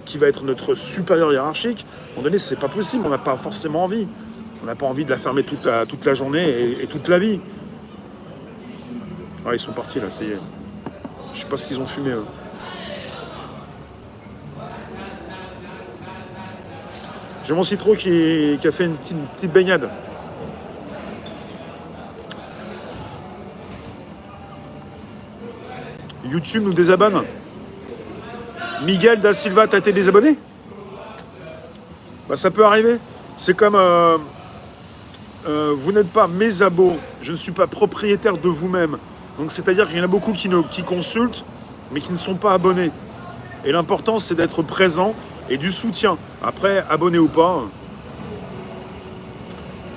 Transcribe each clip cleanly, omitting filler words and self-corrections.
qui va être notre supérieur hiérarchique. À un moment donné, c'est pas possible, on n'a pas forcément envie. On n'a pas envie de la fermer toute la journée et toute la vie. Ah, ils sont partis là, ça y est. Je sais pas ce qu'ils ont fumé, eux. J'ai mon citron qui a fait une petite baignade. YouTube nous désabonne. Miguel da Silva, t'as été désabonné? Bah, ça peut arriver. C'est comme vous n'êtes pas mes abos, je ne suis pas propriétaire de vous-même. Donc c'est-à-dire qu'il y en a beaucoup qui consultent, mais qui ne sont pas abonnés. Et l'important, c'est d'être présent et du soutien. Après, abonné ou pas.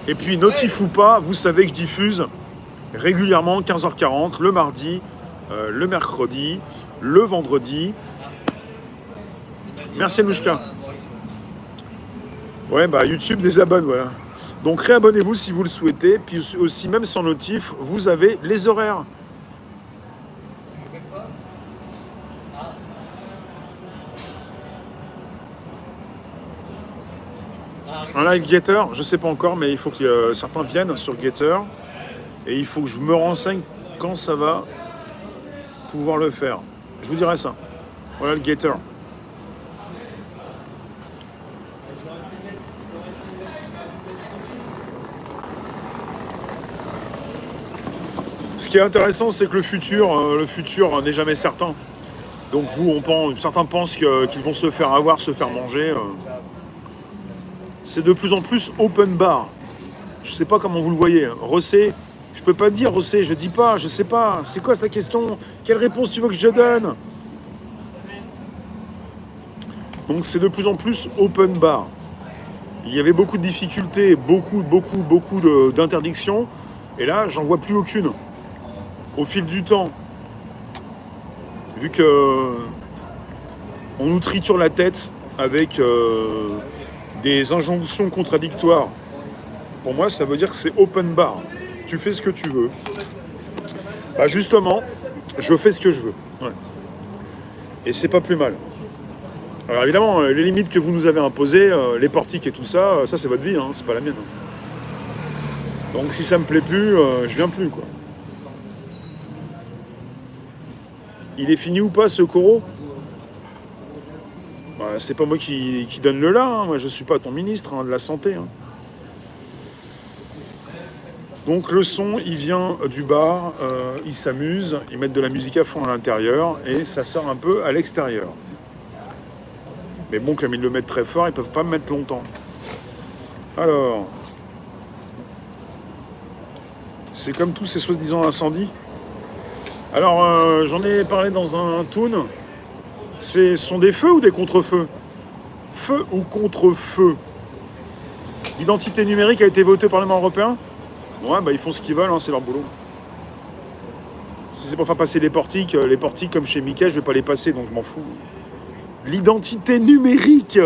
Et puis, notif ou pas, vous savez que je diffuse régulièrement 15h40, le mardi, le mercredi, le vendredi. Merci Anouchka. Ouais, bah YouTube désabonne, voilà. Donc réabonnez-vous si vous le souhaitez. Puis aussi, même sans notif, vous avez les horaires. Un live Getter, je ne sais pas encore, mais il faut que certains viennent sur Getter. Et il faut que je me renseigne quand ça va pouvoir le faire. Je vous dirai ça. Voilà le Getter. Ce qui est intéressant, c'est que le futur n'est jamais certain. Donc certains pensent qu'ils vont se faire avoir, se faire manger. C'est de plus en plus open bar. Je sais pas comment vous le voyez. Rossé, je peux pas dire Rossé, je dis pas, je sais pas. C'est quoi cette question? Quelle réponse tu veux que je donne? Donc c'est de plus en plus open bar. Il y avait beaucoup de difficultés, beaucoup d'interdictions. Et là, j'en vois plus aucune. Au fil du temps, vu que on nous triture la tête avec des injonctions contradictoires, pour moi, ça veut dire que c'est open bar. Tu fais ce que tu veux. Bah justement, je fais ce que je veux. Ouais. Et c'est pas plus mal. Alors évidemment, les limites que vous nous avez imposées, les portiques et tout ça, ça c'est votre vie, hein, c'est pas la mienne. Donc si ça me plaît plus, je viens plus, quoi. Il est fini ou pas ce coraux? Bah, c'est pas moi qui donne le là, hein. Moi je suis pas ton ministre de la santé. Hein. Donc le son, il vient du bar, ils s'amusent, ils mettent de la musique à fond à l'intérieur et ça sort un peu à l'extérieur. Mais bon, comme ils le mettent très fort, ils peuvent pas me mettre longtemps. Alors, c'est comme tous ces soi-disant incendies. Alors, j'en ai parlé dans un toon. Ce sont des feux ou des contre-feux? Feu ou contre-feu? L'identité numérique a été votée au Parlement européen? Ouais, bah ils font ce qu'ils veulent, hein, c'est leur boulot. Si c'est pour faire passer les portiques comme chez Mickey, je vais pas les passer, donc je m'en fous. L'identité numérique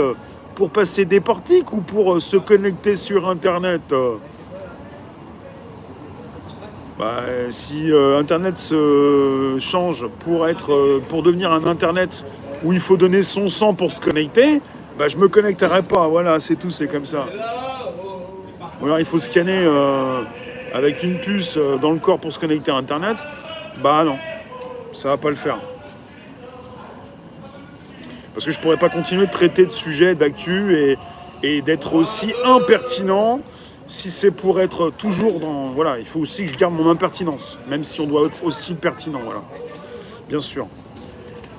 pour passer des portiques ou pour se connecter sur Internet? Bah, si Internet se change pour devenir un Internet où il faut donner son sang pour se connecter, bah, je me connecterai pas. Voilà, c'est tout, c'est comme ça. Ou alors il faut scanner avec une puce dans le corps pour se connecter à Internet. Bah non, ça va pas le faire. Parce que je pourrais pas continuer de traiter de sujets d'actu et d'être aussi impertinent. Si c'est pour être toujours dans... Voilà, il faut aussi que je garde mon impertinence, même si on doit être aussi pertinent, voilà. Bien sûr.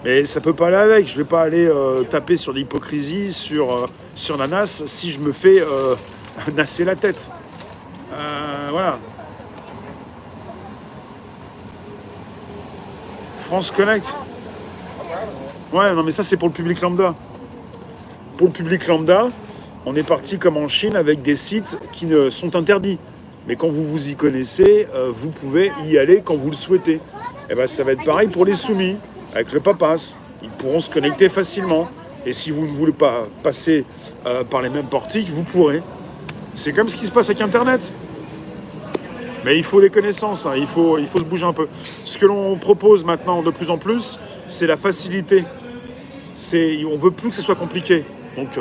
Mais ça peut pas aller avec. Je vais pas aller taper sur l'hypocrisie, sur Nanas, si je me fais nasser la tête. Voilà. France Connect. Ouais, non mais ça c'est pour le public lambda. Pour le public lambda, on est parti comme en Chine avec des sites qui ne sont interdits. Mais quand vous vous y connaissez, vous pouvez y aller quand vous le souhaitez. Et ben ça va être pareil pour les soumis, avec le papas. Ils pourront se connecter facilement. Et si vous ne voulez pas passer par les mêmes portiques, vous pourrez. C'est comme ce qui se passe avec Internet. Mais il faut des connaissances, hein. Il faut se bouger un peu. Ce que l'on propose maintenant de plus en plus, c'est la facilité. On veut plus que ce soit compliqué. Donc,